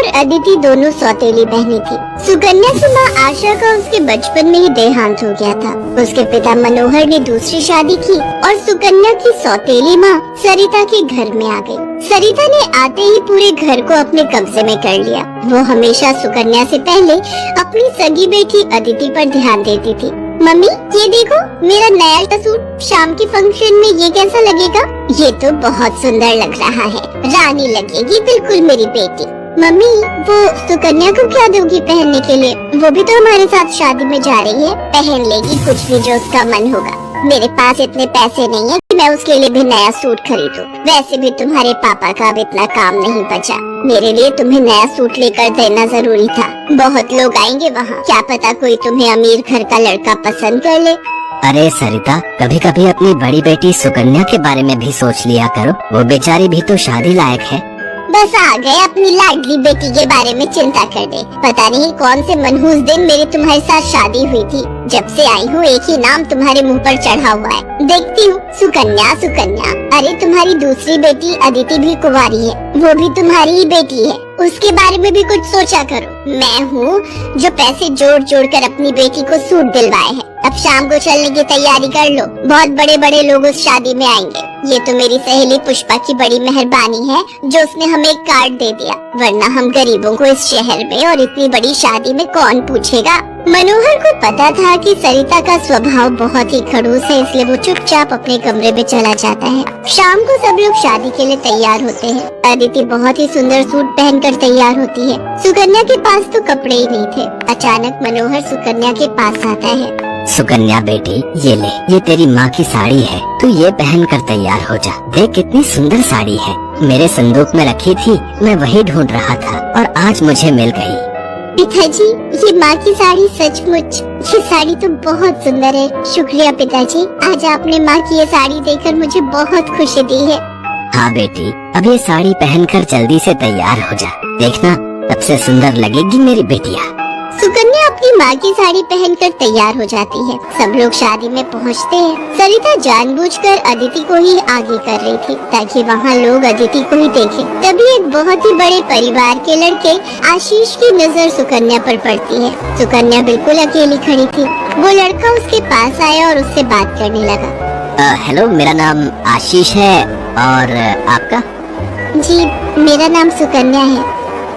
और अदिति दोनों सौतेली बहनें थी। सुकन्या की माँ आशा का उसके बचपन में ही देहांत हो गया था। उसके पिता मनोहर ने दूसरी शादी की और सुकन्या की सौतेली माँ सरिता के घर में आ गई। सरिता ने आते ही पूरे घर को अपने कब्जे में कर लिया। वो हमेशा सुकन्या से पहले अपनी सगी बेटी अदिति पर ध्यान देती थी। मम्मी, ये देखो मेरा नया सूट, शाम के फंक्शन में ये कैसा लगेगा? ये तो बहुत सुंदर लग रहा है, रानी लगेगी बिल्कुल मेरी बेटी। मम्मी, वो सुकन्या को क्या दोगी पहनने के लिए? वो भी तो हमारे साथ शादी में जा रही है, पहन लेगी कुछ भी जो उसका मन होगा। मेरे पास इतने पैसे नहीं है कि मैं उसके लिए भी नया सूट खरीदूं। वैसे भी तुम्हारे पापा का अब इतना काम नहीं बचा। मेरे लिए तुम्हें नया सूट लेकर देना जरूरी था। बहुत लोग आएंगे वहाँ, क्या पता कोई तुम्हें अमीर घर का लड़का पसंद कर ले। अरे सरिता, कभी कभी अपनी बड़ी बेटी सुकन्या के बारे में भी सोच लिया करो। वो बेचारी भी तो शादी लायक है। बस आ गए अपनी लाडली बेटी के बारे में चिंता करने। पता नहीं कौन से मनहूस दिन मेरी तुम्हारे साथ शादी हुई थी। जब से आई हूँ एक ही नाम तुम्हारे मुंह पर चढ़ा हुआ है। देखती हूँ सुकन्या सुकन्या। अरे तुम्हारी दूसरी बेटी अदिति भी कुंवारी है, वो भी तुम्हारी ही बेटी है। उसके बारे में भी कुछ सोचा करो। मैं हूँ जो पैसे जोड़ जोड़ कर अपनी बेटी को सूट दिलवाए हैं। अब शाम को चलने की तैयारी कर लो, बहुत बड़े बड़े लोग उस शादी में आएंगे। ये तो मेरी सहेली पुष्पा की बड़ी मेहरबानी है जो उसने हमें एक कार्ड दे दिया, वरना हम गरीबों को इस शहर में और इतनी बड़ी शादी में कौन पूछेगा। मनोहर को पता था कि सरिता का स्वभाव बहुत ही खड़ूस है, इसलिए वो चुपचाप अपने कमरे में चला जाता है। शाम को सब लोग शादी के लिए तैयार होते हैं। अदिति बहुत ही सुंदर सूट पहनकर तैयार होती है। सुकन्या के पास तो कपड़े ही नहीं थे। अचानक मनोहर सुकन्या के पास आता है। सुकन्या बेटी, ये ले, ये तेरी माँ की साड़ी है, तू ये पहन कर तैयार हो जा। देख कितनी सुंदर साड़ी है, मेरे संदूक में रखी थी, मैं वही ढूंढ रहा था और आज मुझे मिल गई। पिताजी, ये माँ की साड़ी सचमुच, ये साड़ी तो बहुत सुंदर है। शुक्रिया पिताजी, आज आपने माँ की ये साड़ी देखकर मुझे बहुत खुशी दी है। हाँ बेटी, अब ये साड़ी पहनकर जल्दी से तैयार हो जा, देखना सबसे सुंदर लगेगी मेरी बेटिया। सुकन्या अपनी माँ की साड़ी पहनकर तैयार हो जाती है। सब लोग शादी में पहुँचते हैं। सरिता जानबूझकर अदिति को ही आगे कर रही थी ताकि वहाँ लोग अदिति को ही देखें। तभी एक बहुत ही बड़े परिवार के लड़के आशीष की नजर सुकन्या पर पड़ती है। सुकन्या बिल्कुल अकेली खड़ी थी। वो लड़का उसके पास आया और उससे बात करने लगा। हेलो, मेरा नाम आशीष है और आपका? जी, मेरा नाम सुकन्या है।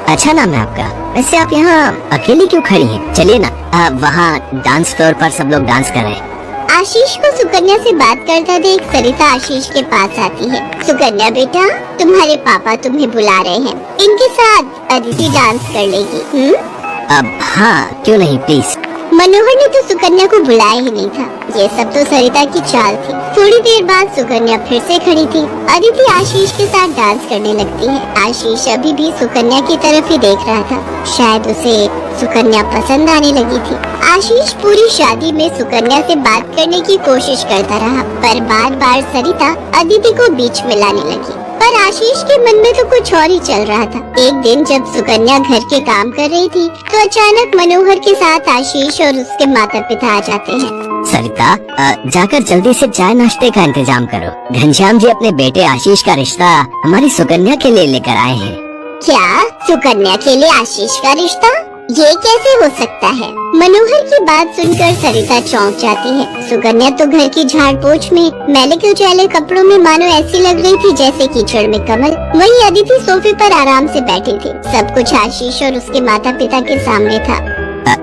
अच्छा नाम है आपका। वैसे आप यहाँ अकेली क्यों खड़ी हैं? चलिए ना, वहाँ डांस फ्लोर पर सब लोग डांस कर रहे हैं। आशीष को सुकन्या से बात करता देख सरिता आशीष के पास आती है। सुकन्या बेटा, तुम्हारे पापा तुम्हें बुला रहे हैं, इनके साथ अदिति डांस कर लेगी। अब हाँ, क्यों नहीं, प्लीज। मनोहर ने तो सुकन्या को बुलाया ही नहीं था। ये सब तो सरिता की चाल थी। थोड़ी देर बाद सुकन्या फिर से खड़ी थी। अदिति आशीष के साथ डांस करने लगती है। आशीष अभी भी सुकन्या की तरफ ही देख रहा था। शायद उसे सुकन्या पसंद आने लगी थी। आशीष पूरी शादी में सुकन्या से बात करने की कोशिश करता रहा, पर बार बार सरिता अदिति को बीच में लाने लगी। पर आशीष के मन में तो कुछ और ही चल रहा था। एक दिन जब सुकन्या घर के काम कर रही थी तो अचानक मनोहर के साथ आशीष और उसके माता पिता आ जाते हैं। सरिता, जाकर जल्दी से चाय नाश्ते का इंतजाम करो। घनश्याम जी अपने बेटे आशीष का रिश्ता हमारी सुकन्या के लिए लेकर आए हैं। क्या? सुकन्या के लिए आशीष का रिश्ता? ये कैसे हो सकता है? मनोहर की बात सुनकर सरिता चौंक जाती है। सुकन्या तो घर की झाड़ पोछ में मैले कुचैले कपड़ों में मानो ऐसी लग रही थी जैसे कीचड़ में कमल। वहीं अदिति सोफे पर आराम से बैठी थी। सब कुछ आशीष और उसके माता पिता के सामने था।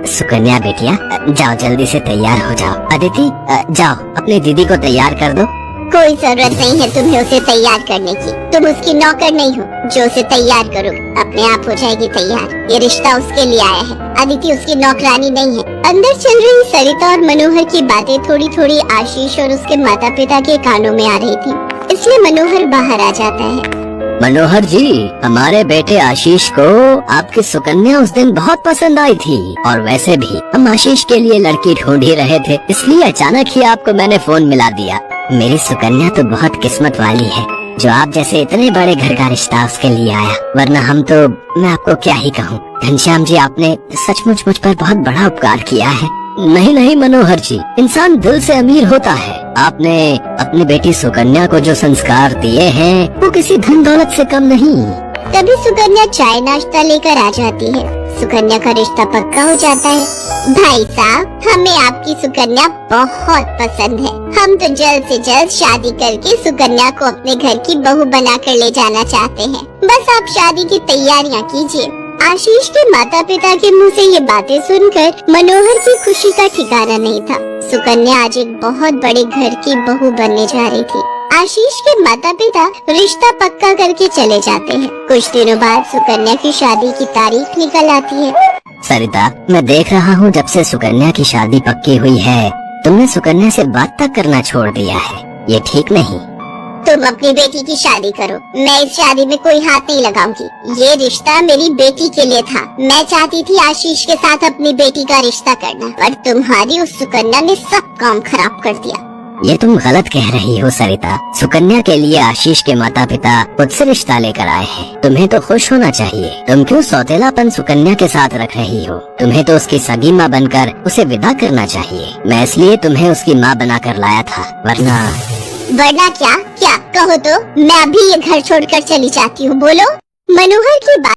सुकन्या बेटिया, जाओ जल्दी से तैयार हो जाओ। अदिति, जाओ अपनी दीदी को तैयार कर दो। कोई जरूरत नहीं है तुम्हें उसे तैयार करने की। तुम उसकी नौकर नहीं हो जो उसे तैयार करो, अपने आप हो जाएगी तैयार। ये रिश्ता उसके लिए आया है, अदिति उसकी नौकरानी नहीं है। अंदर चल रही सरिता और मनोहर की बातें थोड़ी थोड़ी आशीष और उसके माता पिता के कानों में आ रही थी, इसलिए मनोहर बाहर आ जाता है। मनोहर जी, हमारे बेटे आशीष को आपकी सुकन्या उस दिन बहुत पसंद आई थी और वैसे भी हम आशीष के लिए लड़की ढूंढ ही रहे थे, इसलिए अचानक ही आपको मैंने फोन मिला दिया। मेरी सुकन्या तो बहुत किस्मत वाली है जो आप जैसे इतने बड़े घर का रिश्ता उसके लिए आया, वरना हम तो, मैं आपको क्या ही कहूँ। घनश्याम जी, आपने सचमुच मुझ पर बहुत बड़ा उपकार किया है। नहीं नहीं मनोहर जी, इंसान दिल से अमीर होता है। आपने अपनी बेटी सुकन्या को जो संस्कार दिए हैं वो किसी धन दौलत से कम नहीं। तभी सुकन्या चाय नाश्ता लेकर आ जाती है। सुकन्या का रिश्ता पक्का हो जाता है। भाई साहब, हमें आपकी सुकन्या बहुत पसंद है। हम तो जल्द से जल्द शादी करके सुकन्या को अपने घर की बहू बनाकर ले जाना चाहते हैं। बस आप शादी की तैयारियां कीजिए। आशीष के माता पिता के मुंह से ये बातें सुनकर मनोहर की खुशी का ठिकाना नहीं था। सुकन्या आज एक बहुत बड़े घर की बहू बनने जा रही थी। आशीष के माता पिता रिश्ता पक्का करके चले जाते हैं। कुछ दिनों बाद सुकन्या की शादी की तारीख निकल आती है। सरिता, मैं देख रहा हूँ जब से सुकन्या की शादी पक्की हुई है, तुमने सुकन्या से बात तक करना छोड़ दिया है। ये ठीक नहीं। तुम अपनी बेटी की शादी करो, मैं इस शादी में कोई हाथ नहीं लगाऊंगी। ये रिश्ता मेरी बेटी के लिए था। मैं चाहती थी आशीष के साथ अपनी बेटी का रिश्ता करना, पर तुम्हारी उस सुकन्या ने सब काम खराब कर दिया। ये तुम गलत कह रही हो सरिता। सुकन्या के लिए आशीष के माता पिता खुद से रिश्ता लेकर आए हैं। तुम्हें तो खुश होना चाहिए। तुम क्यों सौतेलापन सुकन्या के साथ रख रही हो? तुम्हें तो उसकी सगी माँ बनकर उसे विदा करना चाहिए। मैं इसलिए तुम्हें उसकी माँ बनाकर लाया था, वरना क्या कहो तो मैं अभी ये घर छोड़कर चली जाती हूँ। बोलो। मनोहर की बात